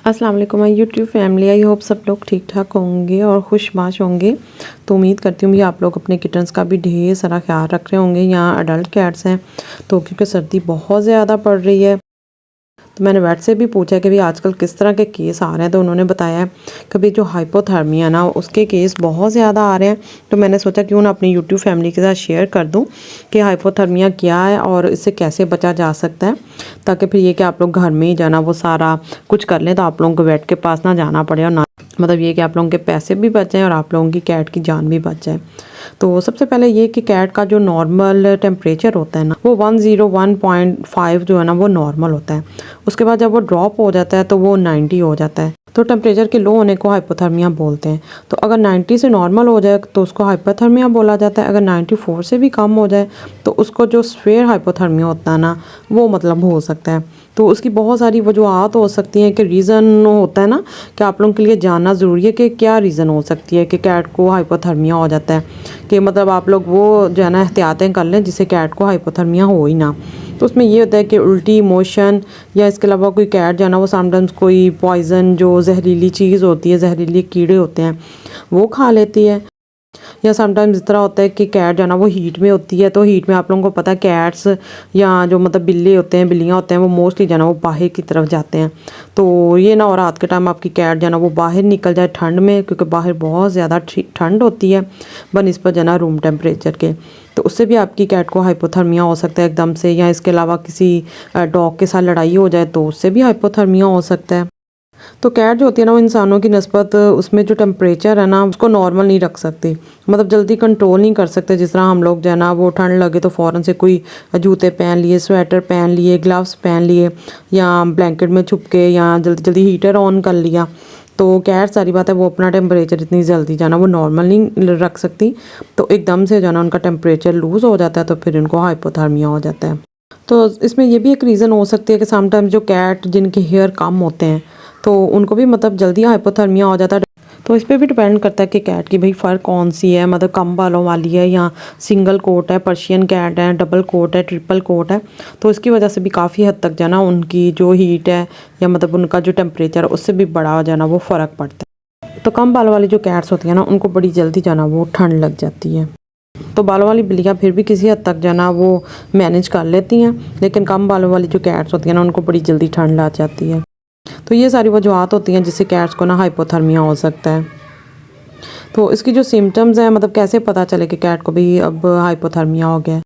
अस्सलाम वालेकुम my YouTube family. I hope सब लोग ठीक ठाक होंगे और खुशबाश होंगे। तो उम्मीद करती हूँ कि आप लोग अपने किटन्स का भी ढेर सारा ख्याल रख रहे होंगे। यहाँ अडल्ट कैट्स हैं तो क्योंकि सर्दी बहुत ज़्यादा पड़ रही है तो मैंने वेट से भी पूछा कि भाई आजकल किस तरह के केस आ रहे हैं। तो उन्होंने बताया कि भाई जो हाइपोथर्मिया ना उसके केस बहुत ज़्यादा आ रहे हैं। तो मैंने सोचा क्यों ना अपनी यूट्यूब फैमिली के साथ शेयर कर दूं कि हाइपोथर्मिया क्या है और इससे कैसे बचा जा सकता है, ताकि फिर ये कि आप लोग घर में ही जाना वो सारा कुछ कर लें तो आप लोगों को वेट के पास ना जाना पड़े और ना मतलब ये कि आप लोगों के पैसे भी बच जाएँ और आप लोगों की कैट की जान भी बच जाए। तो सबसे पहले ये कि कैट का जो नॉर्मल टेम्परेचर होता है ना वो 101.5 जो है ना वो नॉर्मल होता है। उसके बाद जब वो ड्रॉप हो जाता है तो वो 90 हो जाता है। तो टेम्परेचर के लो होने को हाइपोथर्मिया बोलते हैं। तो अगर 90 से नॉर्मल हो जाए तो उसको हाइपोथर्मिया बोला जाता है। अगर 94 से भी कम हो जाए तो उसको जो स्फेयर हाइपोथर्मिया होता है ना वो मतलब हो सकता है। तो उसकी बहुत सारी वजूहत हो सकती हैं कि रीज़न होता है ना कि आप लोगों के लिए जानना ज़रूरी है कि क्या रीज़न हो सकती है कि कैट को हाइपोथर्मिया हो जाता है। कि मतलब आप लोग वो जो है ना एहतियातें कर लें जिससे कैट को हाइपोथर्मिया हो ही ना। तो उसमें ये होता है कि उल्टी मोशन या इसके अलावा कोई कैट जो है ना वो समटाइम्स कोई पॉइज़न जो जहरीली चीज़ होती है, जहरीले कीड़े होते हैं वो खा लेती है। या समटाइम्स इस तरह होता है कि कैट जो है ना वो हीट में होती है। तो हीट में आप लोगों को पता है कैट्स या जो मतलब बिल्ली होते हैं, बिल्लियाँ होते हैं, वो मोस्टली जो है ना वो बाहर की तरफ जाते हैं। तो ये ना और रात के टाइम आपकी कैट जो है ना वो बाहर निकल जाए ठंड में, क्योंकि बाहर बहुत ज़्यादा ठंड होती है बनिस्बत जो है ना रूम टेम्परेचर के। तो उससे भी आपकी कैट को हाइपोथर्मिया हो सकता है एकदम से। या इसके अलावा किसी डॉग के साथ लड़ाई हो जाए तो उससे भी हाइपोथर्मिया हो सकता है। तो कैट जो होती है ना वो इंसानों की नस्बत उसमें जो टेम्परेचर है ना उसको नॉर्मल नहीं रख सकती, मतलब जल्दी कंट्रोल नहीं कर सकते। जिस तरह हम लोग जो है ना वो ठंड लगे तो फ़ौरन से कोई जूते पहन लिए, स्वेटर पहन लिए, ग्लव्स पहन लिए या ब्लैंकेट में छुप के या जल्दी जल्दी हीटर ऑन कर लिया। तो कैट सारी बात है वो अपना टेम्परेचर इतनी जल्दी जाना वो नॉर्मल नहीं रख सकती। तो एकदम से जो ना उनका टेम्परेचर लूज़ हो जाता है तो फिर उनको हाइपोथर्मिया हो जाता है। तो इसमें ये भी एक रीज़न हो सकती है कि समटाइम्स जो कैट जिनके हेयर कम होते हैं तो उनको भी मतलब जल्दी हाइपोथर्मिया हो जाता है। तो इस पे भी डिपेंड करता है कि कैट की भाई फ़र कौन सी है, मतलब कम बालों वाली है या सिंगल कोट है, पर्शियन कैट है, डबल कोट है, ट्रिपल कोट है। तो इसकी वजह से भी काफ़ी हद तक जाना उनकी जो हीट है या मतलब उनका जो टेम्परेचर है उससे भी बड़ा जाना वो फ़र्क पड़ता है। तो कम बालों वाली जो कैट्स होती है ना उनको बड़ी जल्दी जाना वो ठंड लग जाती है। तो बालों वाली बिल्लियाँ फिर भी किसी हद तक जाना वो मैनेज कर लेती हैं, लेकिन कम बालों वाली जो कैट्स होती हैं ना उनको बड़ी जल्दी ठंड लग जाती है। तो ये सारी वजूहत होती हैं जिससे कैट्स को ना हाइपोथर्मिया हो सकता है। तो इसकी जो सिम्टम्स हैं मतलब कैसे पता चले कि कैट को भी अब हाइपोथर्मिया हो गया है।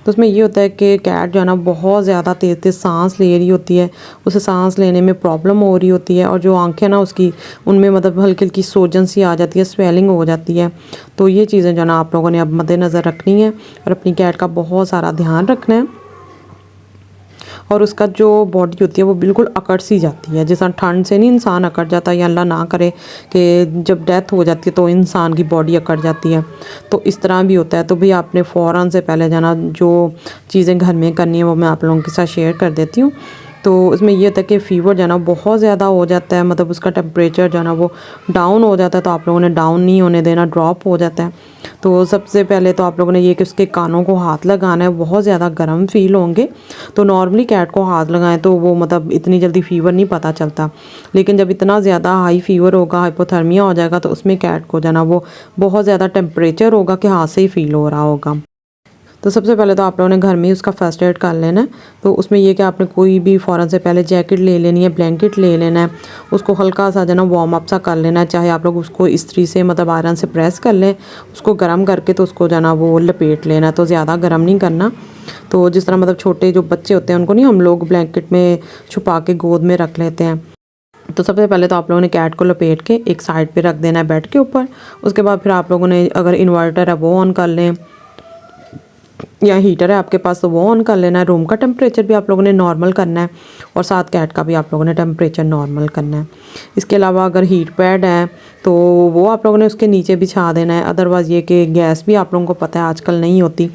तो उसमें ये होता है कि कैट जो है ना बहुत ज़्यादा तेज़ तेज़ सांस ले रही होती है, उसे सांस लेने में प्रॉब्लम हो रही होती है और जो आंखें ना उसकी उनमें मतलब हल्की हल्की सोजन सी आ जाती है, स्वेलिंग हो जाती है। तो ये चीज़ें जो है ना आप लोगों ने अब मद्देनज़र रखनी है और अपनी कैट का बहुत सारा ध्यान रखना है। और उसका जो बॉडी होती है वो बिल्कुल अकड़ सी जाती है, जैसा ठंड से नहीं इंसान अकड़ जाता या अल्लाह ना करे कि जब डेथ हो जाती है तो इंसान की बॉडी अकड़ जाती है, तो इस तरह भी होता है। तो भाई आपने फ़ौरन से पहले जाना जो चीज़ें घर में करनी है वो मैं आप लोगों के साथ शेयर कर देती हूँ। तो इसमें ये होता है कि फ़ीवर जो है ना बहुत ज़्यादा हो जाता है, मतलब उसका टेम्परेचर जो है ना वो डाउन हो जाता है। तो आप लोगों ने डाउन नहीं होने देना, ड्रॉप हो जाता है। तो सबसे पहले तो आप लोगों ने ये कि उसके कानों को हाथ लगाना है, बहुत ज़्यादा गर्म फील होंगे। तो नॉर्मली कैट को हाथ लगाएं तो वो मतलब इतनी जल्दी फ़ीवर नहीं पता चलता, लेकिन जब इतना ज़्यादा हाई फ़ीवर होगा, हाइपोथर्मिया हो जाएगा तो उसमें कैट को जो है ना वो बहुत ज़्यादा टेम्परेचर होगा कि हाथ से ही फ़ील हो रहा होगा। तो सबसे पहले तो आप लोगों ने घर में ही उसका फर्स्ट एड कर लेना है। तो उसमें ये कि आपने कोई भी फ़ौरन से पहले जैकेट ले लेनी है, ब्लैंकेट ले लेना है, उसको हल्का सा जो ना वार्म अप सा कर लेना है। चाहे आप लोग उसको इस्त्री से मतलब आयरन से प्रेस कर लें, उसको गर्म करके तो उसको जो ना वो लपेट लेना है, तो ज़्यादा गर्म नहीं करना। तो जिस तरह मतलब छोटे जो बच्चे होते हैं उनको नहीं हम लोग ब्लैंकेट में छुपा के गोद में रख लेते हैं। तो सबसे पहले तो आप लोगों ने कैट को लपेट के एक साइड पे रख देना है बेड के ऊपर। उसके बाद फिर आप लोगों ने अगर इन्वर्टर है वो ऑन कर लें या हीटर है आपके पास तो वो ऑन कर लेना है। रूम का टेम्परेचर भी आप लोगों ने नॉर्मल करना है और साथ कैट का भी आप लोगों ने टेम्परेचर नॉर्मल करना है। इसके अलावा अगर हीट पैड है तो वो आप लोगों ने उसके नीचे बिछा देना है। अदरवाइज़ ये कि गैस भी आप लोगों को पता है आजकल नहीं होती,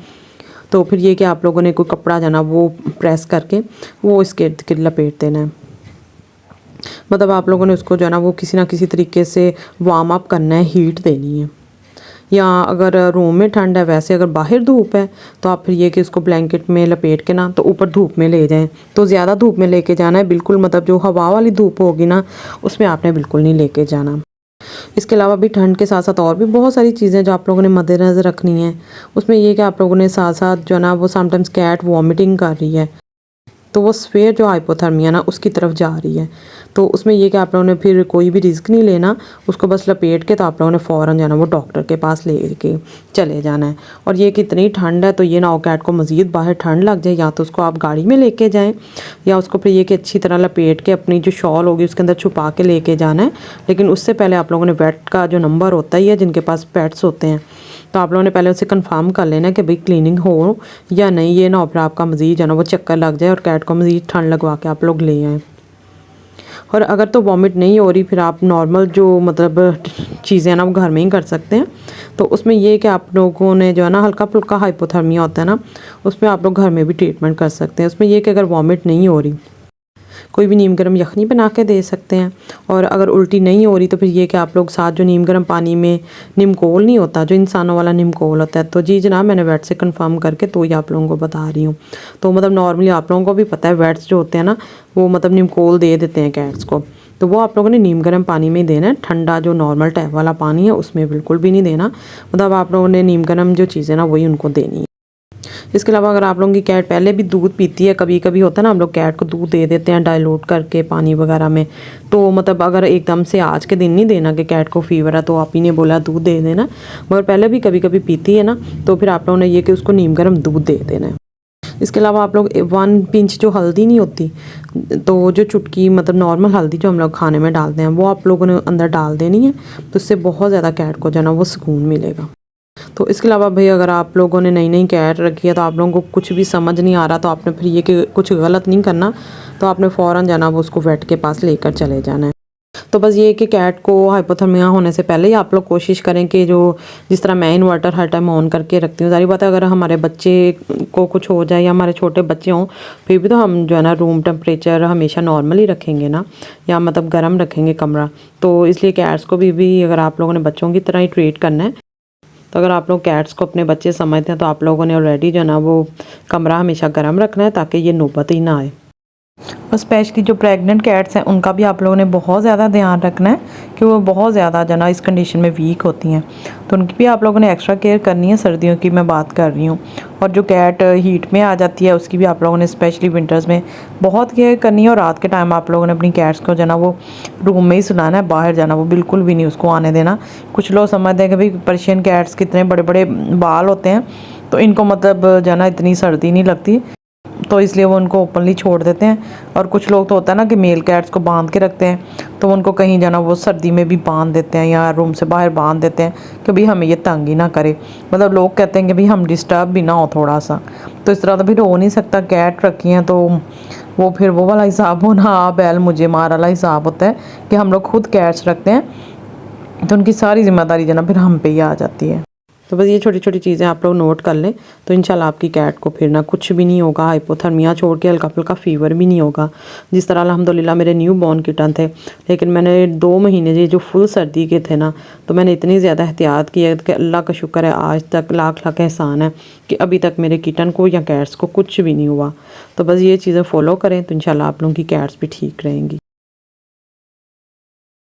तो फिर ये कि आप लोगों ने कोई कपड़ा जो ना वो प्रेस करके वो इसके इर्द गिर्द लपेट देना है। मतलब आप लोगों ने उसको जो है ना वो किसी ना किसी तरीके से वार्म अप करना है, हीट देनी है। या अगर रूम में ठंड है, वैसे अगर बाहर धूप है तो आप फिर ये कि उसको ब्लैंकेट में लपेट के ना तो ऊपर धूप में ले जाएं। तो ज़्यादा धूप में लेके जाना है बिल्कुल, मतलब जो हवा वाली धूप होगी ना उसमें आपने बिल्कुल नहीं लेके जाना। इसके अलावा भी ठंड के साथ साथ और भी बहुत सारी चीज़ें जो आप लोगों ने मद्देनज़र रखनी है। उसमें ये कि आप लोगों ने साथ साथ जो है ना वो समटाइम्स कैट वॉमिटिंग कर रही है तो वो स्फेयर जो हाइपोथर्मिया ना उसकी तरफ जा रही है। तो उसमें ये कि आप लोगों ने फिर कोई भी रिस्क नहीं लेना, उसको बस लपेट के तो आप लोगों ने फ़ौरन जाना वो डॉक्टर के पास ले के चले जाना है। और ये कि इतनी ठंड है तो ये ना हो कैट को मज़ीद बाहर ठंड लग जाए, या तो उसको आप गाड़ी में लेके जाएं या उसको फिर ये कि अच्छी तरह लपेट के अपनी जो शॉल होगी उसके अंदर छुपा के लेके जाना है। लेकिन उससे पहले आप लोगों ने वेट का जो नंबर होता ही है जिनके पास पेट्स होते हैं, तो आप लोगों ने पहले उसे कंफर्म कर लेना कि भाई क्लीनिंग हो या नहीं। ये ना हो फिर आपका मज़ीद जो ना वो चक्कर लग जाए और कैट को मज़ीद ठंड लगवा के आप लोग ले आएँ। और अगर तो वॉमिट नहीं हो रही फिर आप नॉर्मल जो मतलब चीज़ें हैं ना वो घर में ही कर सकते हैं। तो उसमें ये कि आप लोगों ने जो है ना हल्का फुल्का हाइपोथर्मिया होता है ना, उसमें आप लोग घर में भी ट्रीटमेंट कर सकते हैं। उसमें ये कि अगर वॉमिट नहीं हो रही कोई भी नीम गर्म यखनी बना के दे सकते हैं। और अगर उल्टी नहीं हो रही तो फिर ये कि आप लोग साथ जो नीम गर्म पानी में नीमकोल नहीं होता जो इंसानों वाला नीमकोल होता है, तो जी जनाब मैंने वेट से कंफर्म करके तो ही आप लोगों को बता रही हूँ। तो मतलब नॉर्मली आप लोगों को भी पता है वेट्स जो होते हैं ना वो मतलब नीमकोल दे देते हैं कैट्स को, तो वो आप लोगों ने नीम गर्म पानी में देना है। ठंडा जो नॉर्मल टैप वाला पानी है उसमें बिल्कुल भी नहीं देना, मतलब आप लोगों ने नीम गर्म जो चीज़ें ना वही उनको देनी है। इसके अलावा अगर आप लोगों की कैट पहले भी दूध पीती है, कभी कभी होता है ना हम लोग कैट को दूध दे देते हैं डाइल्यूट करके पानी वगैरह में, तो मतलब अगर एकदम से आज के दिन नहीं देना कि कैट को फीवर है तो आप ही ने बोला दूध दे देना, मगर पहले भी कभी कभी पीती है ना तो फिर आप लोगों ने ये कि उसको नीम गर्म दूध दे देना है। इसके अलावा आप लोग 1 पिंच जो हल्दी नहीं होती, तो जो चुटकी मतलब नॉर्मल हल्दी जो हम लोग खाने में डालते हैं वो आप लोगों ने अंदर डाल देनी है, तो इससे बहुत ज़्यादा कैट को जो है ना वो सुकून मिलेगा। तो इसके अलावा भाई अगर आप लोगों ने नई नई कैट रखी है तो आप लोगों को कुछ भी समझ नहीं आ रहा तो आपने फिर ये कि कुछ गलत नहीं करना, तो आपने फ़ौरन जाना वो उसको वेट के पास लेकर चले जाना है। तो बस ये कि कैट को हाइपोथर्मिया होने से पहले ही आप लोग कोशिश करें कि जो जिस तरह मैं इन्वर्टर हर टाइम ऑन करके रखती हूँ, सारी बात है अगर हमारे बच्चे को कुछ हो जाए या हमारे छोटे बच्चे हों फिर भी तो हम जो है ना रूम टेम्परेचर हमेशा नॉर्मल ही रखेंगे ना, या मतलब गर्म रखेंगे कमरा। तो इसलिए कैट्स को भी अगर आप लोगों ने बच्चों की तरह ही ट्रीट करना है, तो अगर आप लोग कैट्स को अपने बच्चे समझते हैं तो आप लोगों ने ऑलरेडी जो है ना वो कमरा हमेशा गर्म रखना है ताकि ये नौबत ही ना आए। और स्पेशली जो प्रेग्नेंट कैट्स हैं उनका भी आप लोगों ने बहुत ज़्यादा ध्यान रखना है कि वो बहुत ज़्यादा जो ना इस कंडीशन में वीक होती हैं, तो उनकी भी आप लोगों ने एक्स्ट्रा केयर करनी है। सर्दियों की मैं बात कर रही हूँ, और जो कैट हीट में आ जाती है उसकी भी आप लोगों ने स्पेशली विंटर्स में बहुत केयर करनी है। और रात के टाइम आप लोगों ने अपनी कैट्स को जो ना वो रूम में ही सुलाना है, बाहर जाना वो बिल्कुल भी नहीं उसको आने देना। कुछ लोग समझते हैं कि भाई पर्शियन कैट्स कितने बड़े बड़े बाल होते हैं तो इनको मतलब जो ना इतनी सर्दी नहीं लगती, तो इसलिए वो उनको ओपनली छोड़ देते हैं। और कुछ लोग तो होता है ना कि मेल कैट्स को बांध के रखते हैं, तो उनको कहीं जाना वो सर्दी में भी बांध देते हैं या रूम से बाहर बांध देते हैं कि भाई हमें ये तंग ही ना करे, मतलब लोग कहते हैं कि भाई हम डिस्टर्ब भी ना हो थोड़ा सा। तो इस तरह तो फिर हो नहीं सकता, कैट रखी हैं तो वो फिर वो वाला हिसाब हो ना आप बैल मुझे मार वाला हिसाब होता है कि हम लोग खुद कैट्स रखते हैं तो उनकी सारी जिम्मेदारी जो ना फिर हम पे ही आ जाती है। तो बस ये छोटी छोटी चीज़ें आप लोग नोट कर लें तो इंशाल्लाह आपकी कैट को फिर ना कुछ भी नहीं होगा, हाइपोथर्मिया छोड़ के हल्का फुल्का फ़ीवर भी नहीं होगा। जिस तरह अल्हम्दुलिल्लाह मेरे न्यू बॉर्न किटन थे, लेकिन मैंने 2 महीने ये जो फुल सर्दी के थे ना तो मैंने इतनी ज़्यादा एहतियात की है कि अल्लाह का शुक्र है आज तक लाख लाख एहसान है कि अभी तक मेरे किटन को या कैट्स को कुछ भी नहीं हुआ। तो बस ये चीज़ें फॉलो करें तो इंशाल्लाह आप लोगों की कैट्स भी ठीक रहेंगी।